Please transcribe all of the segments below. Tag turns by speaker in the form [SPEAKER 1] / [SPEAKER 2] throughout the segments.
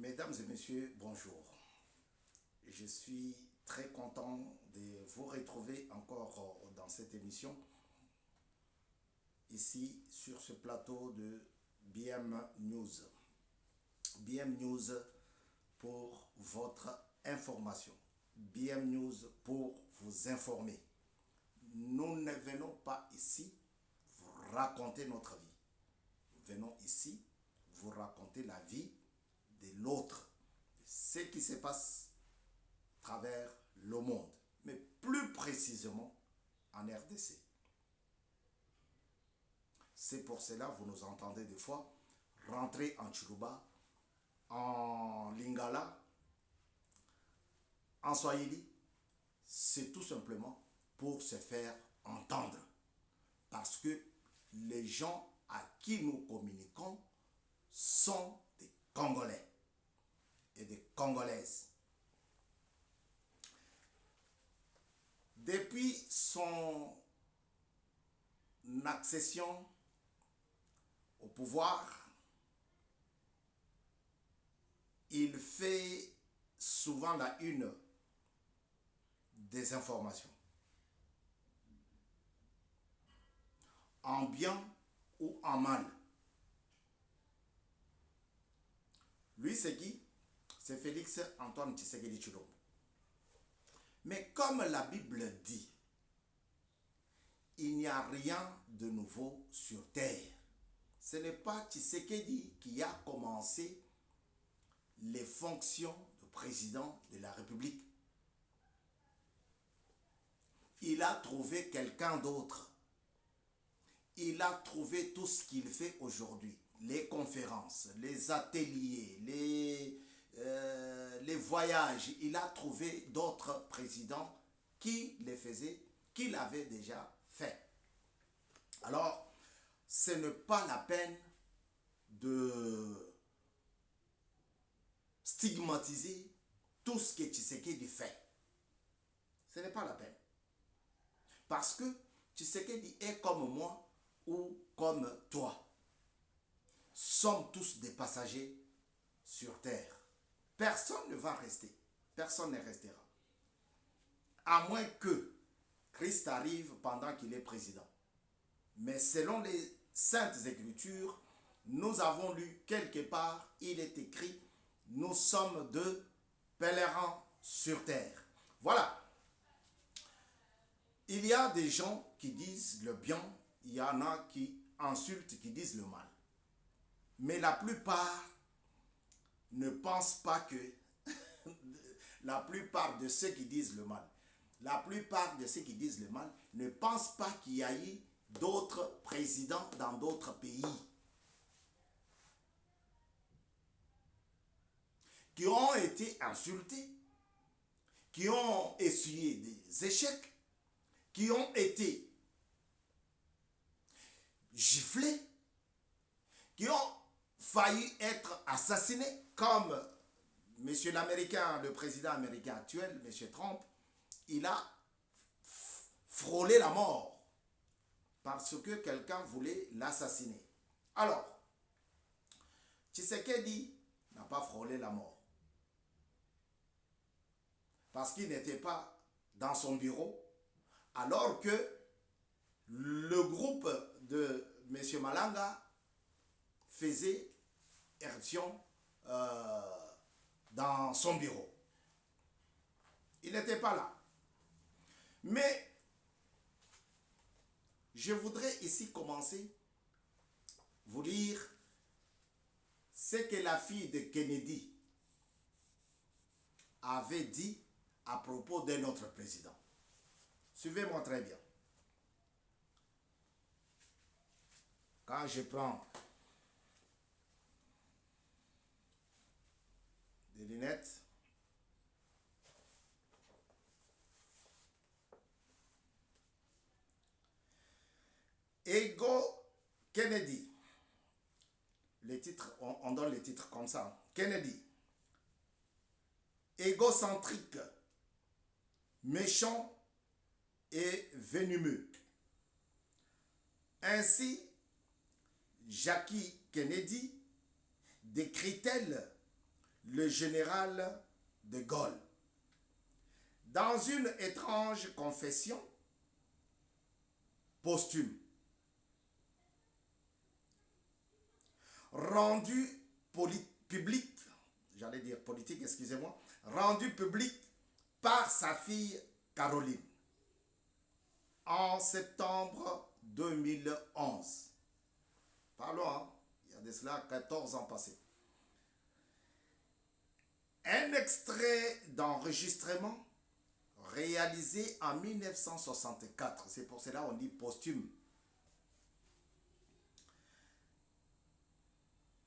[SPEAKER 1] Mesdames et messieurs, bonjour. Je suis très content de vous retrouver encore dans cette émission, ici sur ce plateau de BM News. BM News pour votre information. BM News pour vous informer. Nous ne venons pas ici vous raconter notre vie. Nous venons ici vous raconter la vie de l'autre, ce qui se passe à travers le monde, mais plus précisément en RDC. C'est pour cela que vous nous entendez des fois rentrer en Chiluba, en Lingala, en Swahili. C'est tout simplement pour se faire entendre. Parce que les gens à qui nous communiquons sont des Congolais et des Congolaises. Depuis son accession au pouvoir, il fait souvent la une des informations, en bien ou en mal. Lui, c'est qui? C'est Félix Antoine Tshisekedi Tshilombo. Mais comme la Bible dit, il n'y a rien de nouveau sur terre. Ce n'est pas Tshisekedi qui a commencé les fonctions de président de la République. Il a trouvé quelqu'un d'autre. Il a trouvé tout ce qu'il fait aujourd'hui. Les conférences, les ateliers, les voyages. Il a trouvé d'autres présidents qui les faisaient, qui l'avaient déjà fait. Alors, ce n'est pas la peine de stigmatiser tout ce que Tshisekedi fait. Ce n'est pas la peine. Parce que Tshisekedi est comme moi ou comme toi. Sommes tous des passagers sur terre. Personne ne va rester. Personne ne restera. À moins que Christ arrive pendant qu'il est président. Mais selon les Saintes Écritures, nous avons lu quelque part, il est écrit, nous sommes de pèlerins sur terre. Voilà. Il y a des gens qui disent le bien, il y en a qui insultent, qui disent le mal. Mais la plupart ne pensent pas que la plupart de ceux qui disent le mal, la plupart de ceux qui disent le mal ne pensent pas qu'il y a eu d'autres présidents dans d'autres pays qui ont été insultés, qui ont essuyé des échecs, qui ont été giflés, qui ont failli être assassinés, comme monsieur l'Américain, le président américain actuel, monsieur Trump, il a frôlé la mort parce que quelqu'un voulait l'assassiner. Alors, Tshisekedi n'a pas frôlé la mort parce qu'il n'était pas dans son bureau, alors que le groupe de M. Malanga faisait éruption dans son bureau. Il n'était pas là. Mais je voudrais ici commencer vous lire ce que la fille de Kennedy avait dit à propos de notre président. Suivez-moi très bien. Quand je prends des lunettes, Ego Kennedy, les titres, on donne les titres comme ça. Kennedy, égocentrique, méchant et venimeux. Ainsi, Jackie Kennedy décrit-elle le général de Gaulle. Dans une étrange confession posthume, rendue publique, j'allais dire politique, excusez-moi, rendue publique par sa fille Caroline en septembre 2011. Parlons, hein? Il y a de cela 14 ans passés. Un extrait d'enregistrement réalisé en 1964. C'est pour cela qu'on dit posthume.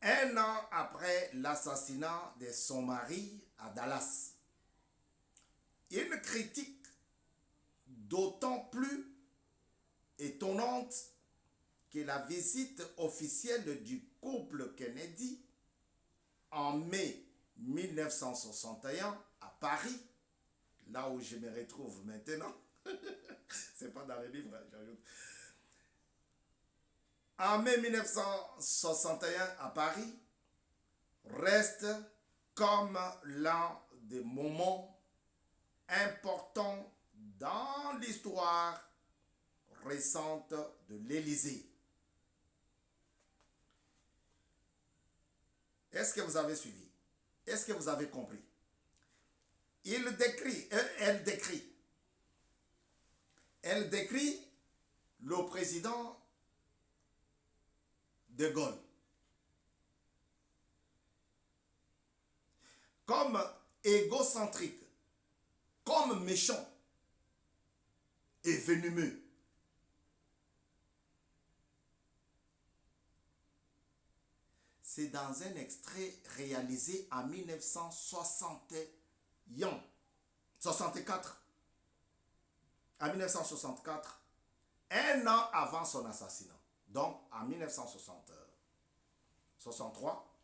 [SPEAKER 1] Un an après l'assassinat de son mari à Dallas. Une critique d'autant plus étonnante que la visite officielle du couple Kennedy en mai 1961 à Paris, là où je me retrouve maintenant, c'est pas dans les livres, j'ajoute. En mai 1961 à Paris, reste comme l'un des moments importants dans l'histoire récente de l'Élysée. Est-ce que vous avez suivi? Est-ce que vous avez compris? Elle décrit le président de Gaulle comme égocentrique, comme méchant et venimeux. C'est dans un extrait réalisé en 1964. En 1964, un an avant son assassinat. Donc, en 1963,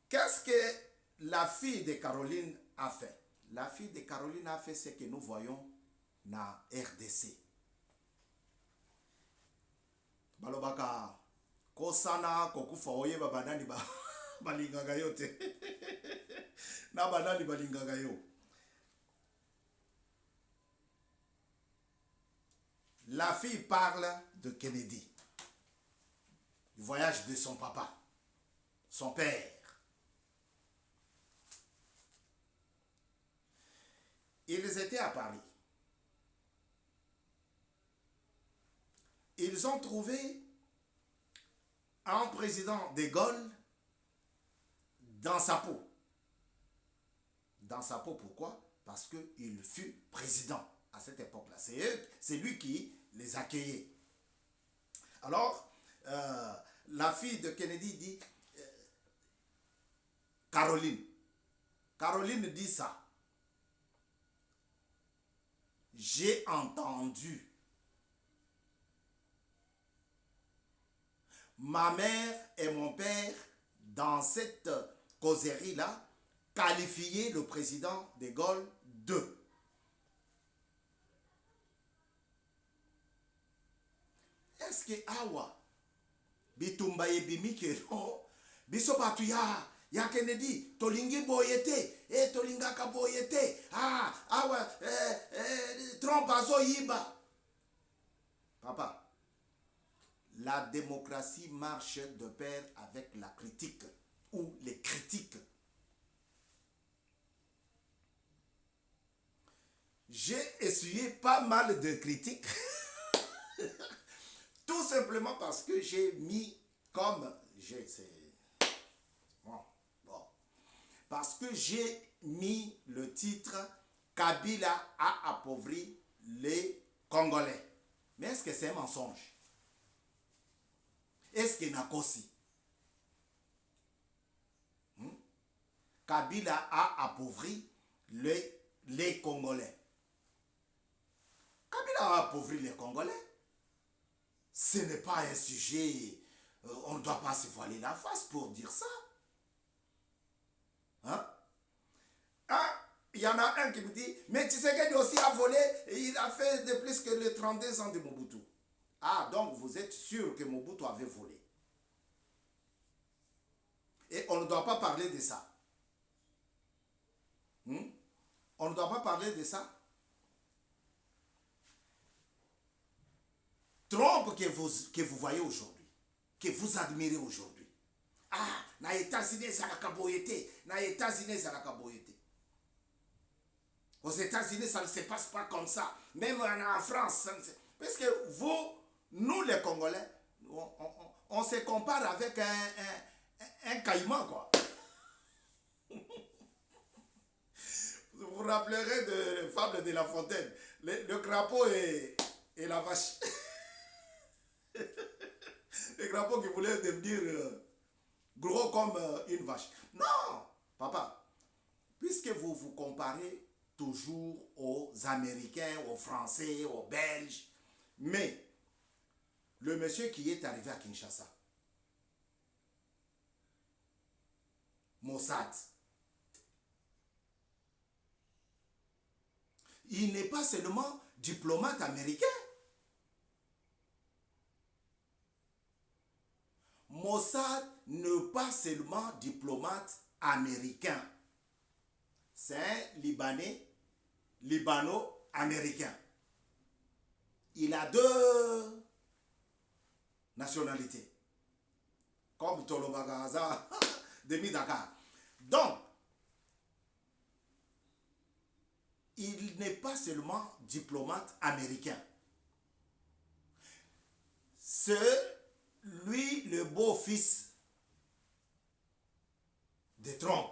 [SPEAKER 1] qu'est-ce que la fille de Caroline a fait? La fille de Caroline a fait ce que nous voyons dans RDC. Balobaka, kosana kokufa oye babanani balingaga yo te. Na banani balingaga yo. La fille parle de Kennedy, du voyage de son papa, son père. Ils étaient à Paris. Ils ont trouvé un président de Gaulle dans sa peau. Dans sa peau, pourquoi? Parce qu'il fut président à cette époque-là. C'est lui qui les accueillait. Alors, la fille de Kennedy dit, Caroline dit ça. J'ai entendu ma mère et mon père dans cette causerie-là qualifier le président de Gaulle de. Est-ce que awa bitumba yebimi kero biso batu ya Kennedy tolingi boyete tolingaka boyete awa Trump azo yiba. Papa, la démocratie marche de pair avec la critique ou les critiques. J'ai essuyé pas mal de critiques. Tout simplement parce que j'ai mis comme... Parce que j'ai mis le titre « Kabila a appauvri les Congolais ». Mais est-ce que c'est un mensonge? Est-ce qu'il y a Nakosi? Kabila a appauvri les Congolais. Kabila a appauvri les Congolais. Ce n'est pas un sujet, on ne doit pas se voiler la face pour dire ça. Hein? Il y en a un qui me dit, mais Tshisekedi aussi a volé, et il a fait de plus que les 32 ans de Mobutu. Ah, donc vous êtes sûr que Mobutu avait volé. Et Et on ne doit pas parler de ça. On ne doit pas parler de ça. Trump que vous voyez aujourd'hui, que vous admirez aujourd'hui. Ah, na États-Unis, ça la kaboyete. Na États-Unis, ça la kaboyete. Aux États-Unis, ça ne se passe pas comme ça. Même en France, ça ne se... Parce que vous, nous les Congolais, on se compare avec un caïman, quoi. Vous vous rappellerez de fable de La Fontaine. Le crapaud et la vache. Le crapaud qui voulait devenir gros comme une vache. Non, papa. Puisque vous vous comparez toujours aux Américains, aux Français, aux Belges. Mais le monsieur qui est arrivé à Kinshasa, Mossad, il n'est pas seulement diplomate américain. Mossad n'est pas seulement diplomate américain. C'est un Libanais, libano-américain. Il a 2 nationalités. Comme Tolobagaza, demi-Dakar. Donc, il n'est pas seulement diplomate américain. C'est lui le beau-fils de Trump.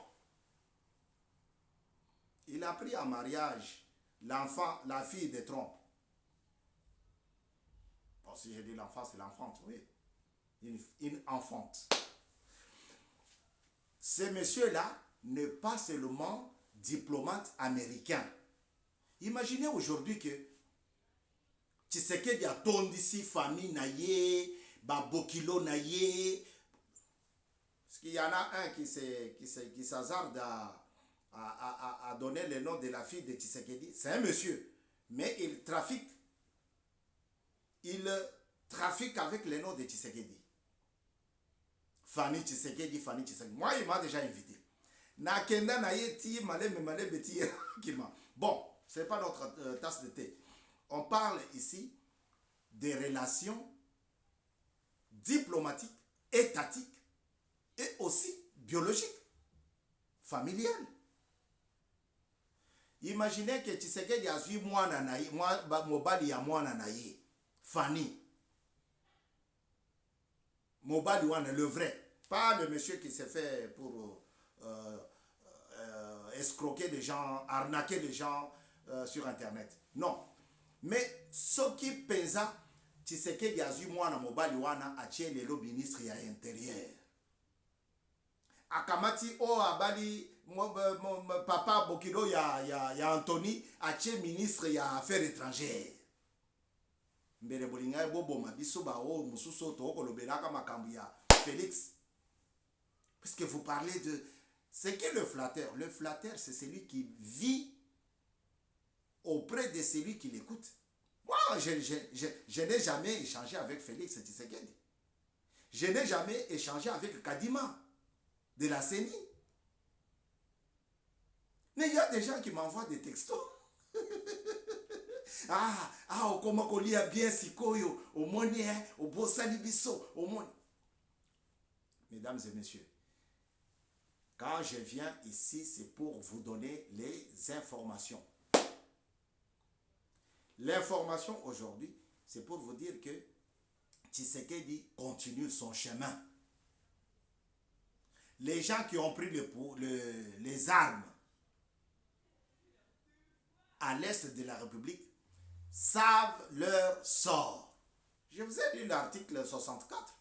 [SPEAKER 1] Il a pris en mariage l'enfant, la fille de Trump. Bon, si je dis l'enfant, c'est l'enfante, oui. Une enfante. Ce monsieur-là n'est pas seulement diplomate américain. Imaginez aujourd'hui que Tshisekedi a tondisi famille naïe, babokilo naïe. Parce qu'il y en a un qui s'hasarde à donner le nom de la fille de Tshisekedi. C'est un monsieur, mais il trafique avec le nom de Tshisekedi. Fanny Tshisekedi, Fanny Tshisekedi. Moi, il m'a déjà invité. Nakenda naïe, malé beti. Bon, ce n'est pas notre tasse de thé. On parle ici des relations diplomatiques, étatiques et aussi biologiques, familiales. Imaginez que Tshisekedi a vu mobali ya mwana na ye, Fanny. Mobali wana, le vrai. Pas le monsieur qui s'est fait pour escroquer les gens, arnaquer les gens sur Internet. Non. Mais ce qui pesa, Tshisekedi a vu mwana mobali wana achie lelo ministre ya intérieur. Akamati o abali papa Bokilo ya Anthony achie ministre ya affaires étrangères. Mbele bolinga bobo mabiso ba o mususo to kolobelaka makambu ya Félix. Puisque vous parlez de ce qu'est le flatteur. Le flatteur, c'est celui qui vit auprès de celui qui l'écoute. Moi, je n'ai jamais échangé avec Félix Tshisekedi. Je n'ai jamais échangé avec Kadima de la CENI. Mais il y a des gens qui m'envoient des textos. Comment qu'on lit bien Sikoyo, au moni, au Bossani Bisso, au moni. Mesdames et messieurs, quand je viens ici, c'est pour vous donner les informations. L'information aujourd'hui, c'est pour vous dire que Tshisekedi continue son chemin. Les gens qui ont pris les armes à l'est de la République savent leur sort. Je vous ai lu l'article 64.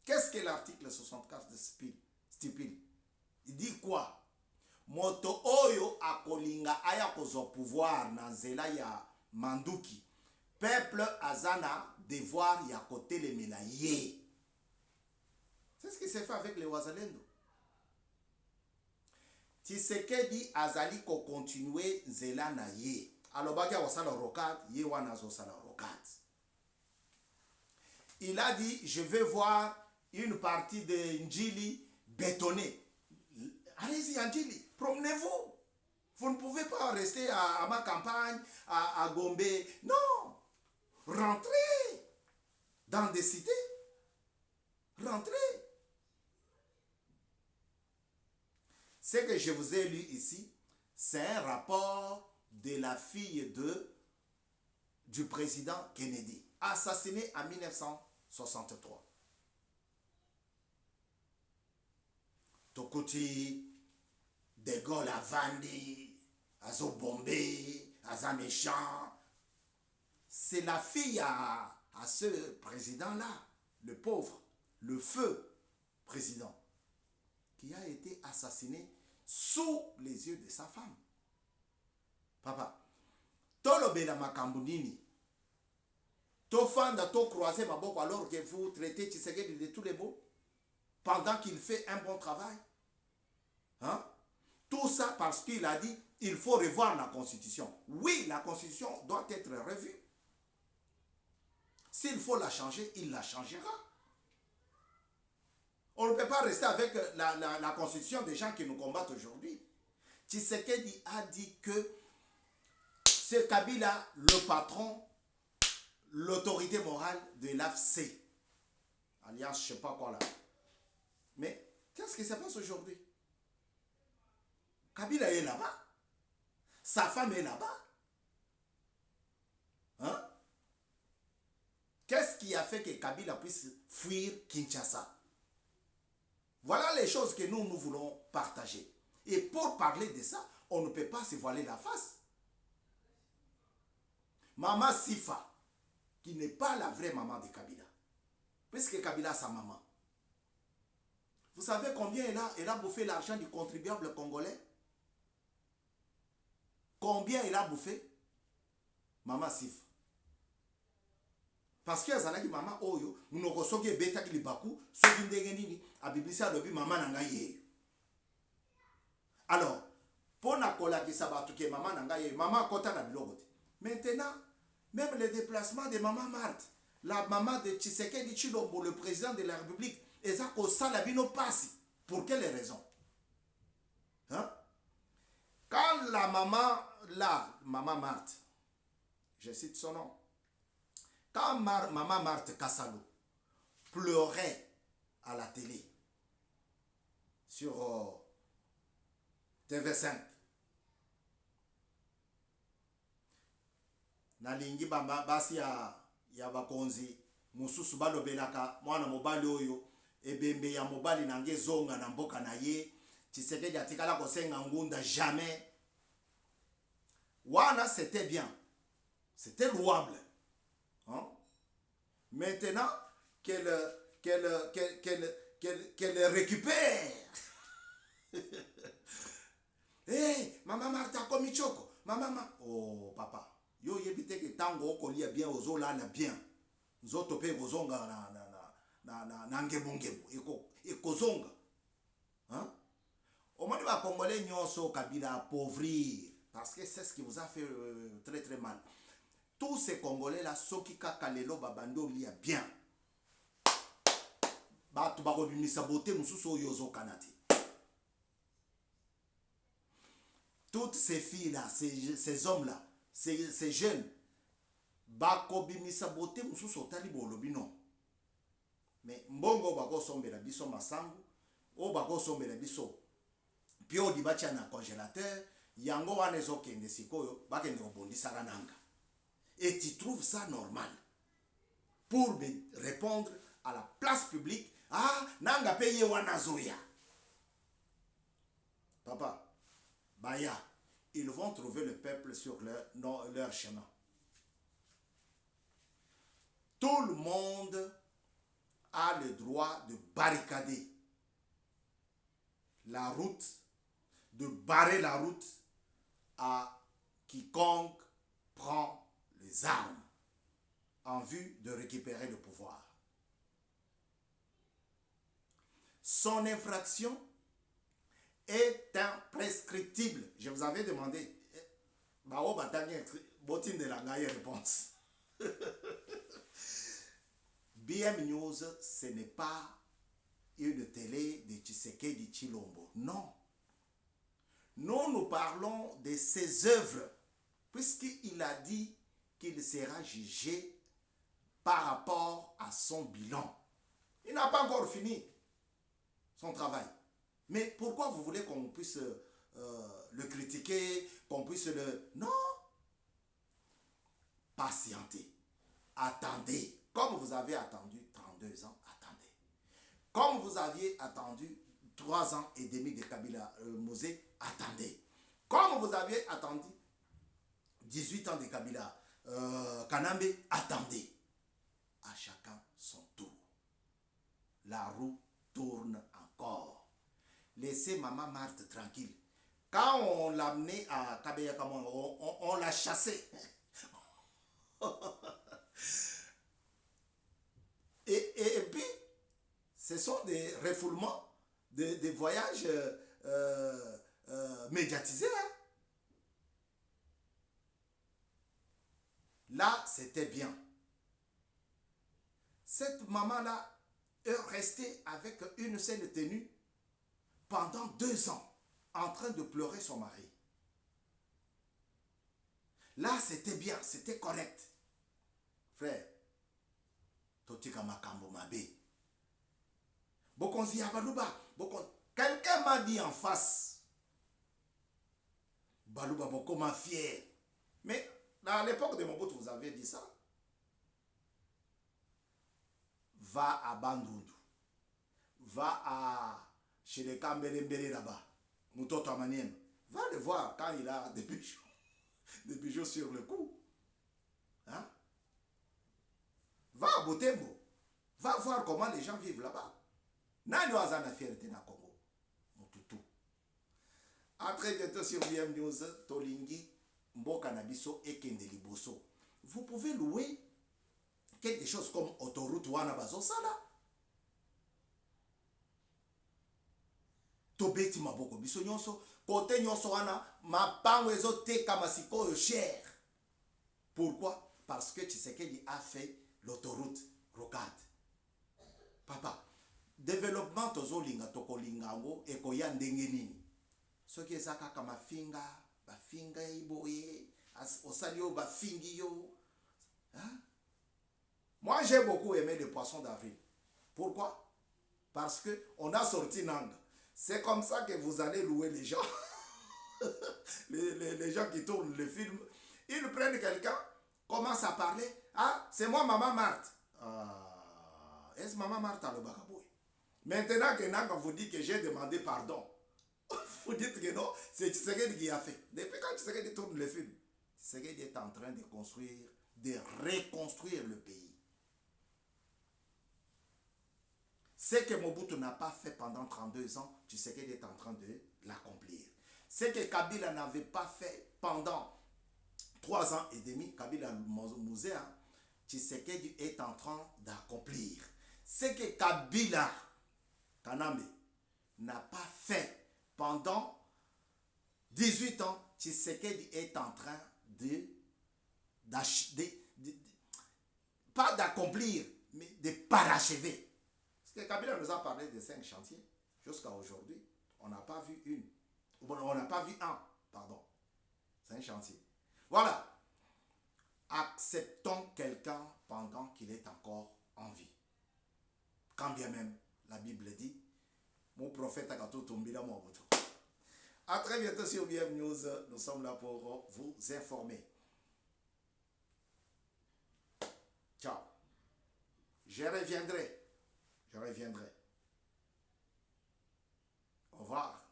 [SPEAKER 1] Qu'est-ce que l'article 64 stipule? Il dit quoi? Moto oyo akolinga aya kozo pouvoir na nzela ya manduki. Peuple azana devoir ya kotelemela ye. C'est ce qui s'est fait avec les Wazalendo. Tshisekedi azali ko continuer nzela na ye. Alobaki wasala rokat, ye wana azosala rokat. Il a dit, je vais voir une partie de Njili bétonné. Allez-y, Andjili, promenez-vous. Vous ne pouvez pas rester à ma campagne, à Gombe. Non. Rentrez dans des cités. Rentrez. Ce que je vous ai lu ici, c'est un rapport de la fille du président Kennedy, assassiné en 1963. Tokoti, De Gaulle a Vandi, Azo Bombé, Aza méchant. C'est la fille à ce président-là, le pauvre, le feu président, qui a été assassiné sous les yeux de sa femme. Papa, tolobela makambunini, tofanda to croiser maboko alors que vous traitez Tshisekedi de tous les mots, pendant qu'il fait un bon travail. Hein? Tout ça parce qu'il a dit, il faut revoir la Constitution. Oui, la Constitution doit être revue. S'il faut la changer, il la changera. On ne peut pas rester avec la Constitution des gens qui nous combattent aujourd'hui. Tshisekedi a dit que c'est Kabila le patron, l'autorité morale de l'AFC. Alliance, je ne sais pas quoi là. Mais qu'est-ce qui se passe aujourd'hui? Kabila est là-bas. Sa femme est là-bas. Hein? Qu'est-ce qui a fait que Kabila puisse fuir Kinshasa? Voilà les choses que nous voulons partager. Et pour parler de ça, on ne peut pas se voiler la face. Maman Sifa, qui n'est pas la vraie maman de Kabila, puisque Kabila a sa maman. Vous savez combien elle a bouffé l'argent du contribuable congolais? Combien elle a bouffé? Maman Sifa. Parce que azalaki maman oyo, munoko soki ebetaki libaku, soki ndenge nini, abibisa alobi maman nanga ye. Alors, pour na kolakisa batu ke maman nanga ye, maman kota na biloko te. Maintenant, même le déplacement de maman Marthe, la maman de Tshisekedi Tshilombo, le président de la République, eza kosala bino pasi. Pour quelle raison? Hein? Quand la maman, maman Marthe, je cite son nom, quand maman Marthe Kassalo pleurait à la télé sur TV5, nalingi basi ya bakonzi mususu balobelaka mwana mobali oyo ebembe ya mobali nange zonga na mboka na ye, Tshisekedi atikala kosenga ngunda jamais. Wana c'était bien, c'était louable. Hein? Maintenant qu'elle récupère. Hey, maman Martha komichoko, maman. Oh papa, yo yebite ke tango okolia bien ozolana bien. Nzoto pe kozonga na ngebongebo ekozonga. Hein? Au moins va congolais nyonso Kabila appauvrir parce que c'est ce qui vous a fait très très mal. Tous ces Congolais là, soki kaka lelo babando lia bien. Batu bakobimisa bote mususu oyo ozokanati. Toutes ces filles là, ces hommes là, ces jeunes, bakobimisa bote mususu otali bolobi non. Mais mbongo bako sombela biso masangu, o bako sombela biso pio di bacha na congélateur, yango wana ezokende sikoyo bakende kobondisaka nanga. Et tu trouves ça normal pour me répondre à la place publique? Ah, nanga paye wana zoya. Papa, baya, ils vont trouver le peuple sur leur chemin. Tout le monde a le droit de barricader la route, de barrer la route à quiconque prend les armes en vue de récupérer le pouvoir. Son infraction est imprescriptible. Je vous avais demandé, botine de la réponse. BM News, ce n'est pas une télé de Tshisekedi Tshilombo. Non. Nous parlons de ses œuvres, puisqu'il a dit qu'il sera jugé par rapport à son bilan. Il n'a pas encore fini son travail. Mais pourquoi vous voulez qu'on puisse le critiquer, qu'on puisse le... Non. Patientez. Attendez. Comme vous avez attendu 32 ans, attendez. Comme vous aviez attendu 3 ans et demi de Kabila Mosé, attendez. Comme vous aviez attendu 18 ans de Kabila Kanambe, attendez. À chacun son tour. La roue tourne encore. Laissez Maman Marthe tranquille. Quand on l'a amené à Kabeya Kamon, on l'a chassé. Et puis, ce sont des refoulements, des voyages médiatisés. Hein? Là, c'était bien. Cette maman-là est restée avec une seule tenue pendant 2 ans, en train de pleurer son mari. Là, c'était bien, c'était correct. Frère, Totika Makambo Mabe. Bokonzi Baluba. Quelqu'un m'a dit en face. Baluba Boko m'a fier. Mais à l'époque de Mobutu, vous avez dit ça. Va à Bandundu. Va chez les Kambelembele là-bas. Moutoto Amaniem. Va le voir quand il a des bijoux sur le cou. Hein? Va à Botembo. Va voir comment les gens vivent là-bas. Nani wazana fierté na Congo. Mututu. À très bientôt sur VM News. Tolingi Mboka Nabiso et Kendeli Boso. Vous pouvez louer quelque chose comme autoroute wana bazosala. Tobeti maboko biso nyonso. Kote nyonso wana mapango ezoteka masiko cher. Pourquoi? Parce que Tshisekedi a fait l'autoroute Rocade. Papa, développement tozolinga tokolingango ekoya ndenge nini. Soki ezaka kama finga, bafinga iboye, osalio bafingi yo. Hein? Moi j'ai beaucoup aimé les poissons d'avril. Pourquoi? Parce que on a sorti Nanga. C'est comme ça que vous allez louer les gens. les gens qui tournent le film, ils prennent quelqu'un, commencent à parler. Ah, c'est moi Maman Marthe. Est-ce Maman Marthe à le Bakaboui? Maintenant que Nanga vous dit que j'ai demandé pardon, vous dites que non, c'est Tshisekedi qui a fait. Depuis quand Tshisekedi tourne le film, Tshisekedi est en train de construire, de reconstruire le pays. Ce que Mobutu n'a pas fait pendant 32 ans, Tshisekedi est en train de l'accomplir. Ce que Kabila n'avait pas fait pendant 3 ans et demi, Kabila Mosé, Tshisekedi est en train d'accomplir. Ce que Kabila Kanambe n'a pas fait pendant 18 ans, Tshisekedi est en train pas d'accomplir, mais de parachever. Parce que Kabila nous a parlé de 5 chantiers. Jusqu'à aujourd'hui, on n'a pas vu une. On n'a pas vu un, pardon. 5 chantiers. Voilà. Acceptons quelqu'un pendant qu'il est encore en vie. Quand bien même, la Bible dit, mon prophète a gâteau tombé là, mon bouton. A très bientôt sur BM News. Nous sommes là pour vous informer. Ciao. Je reviendrai. Au revoir.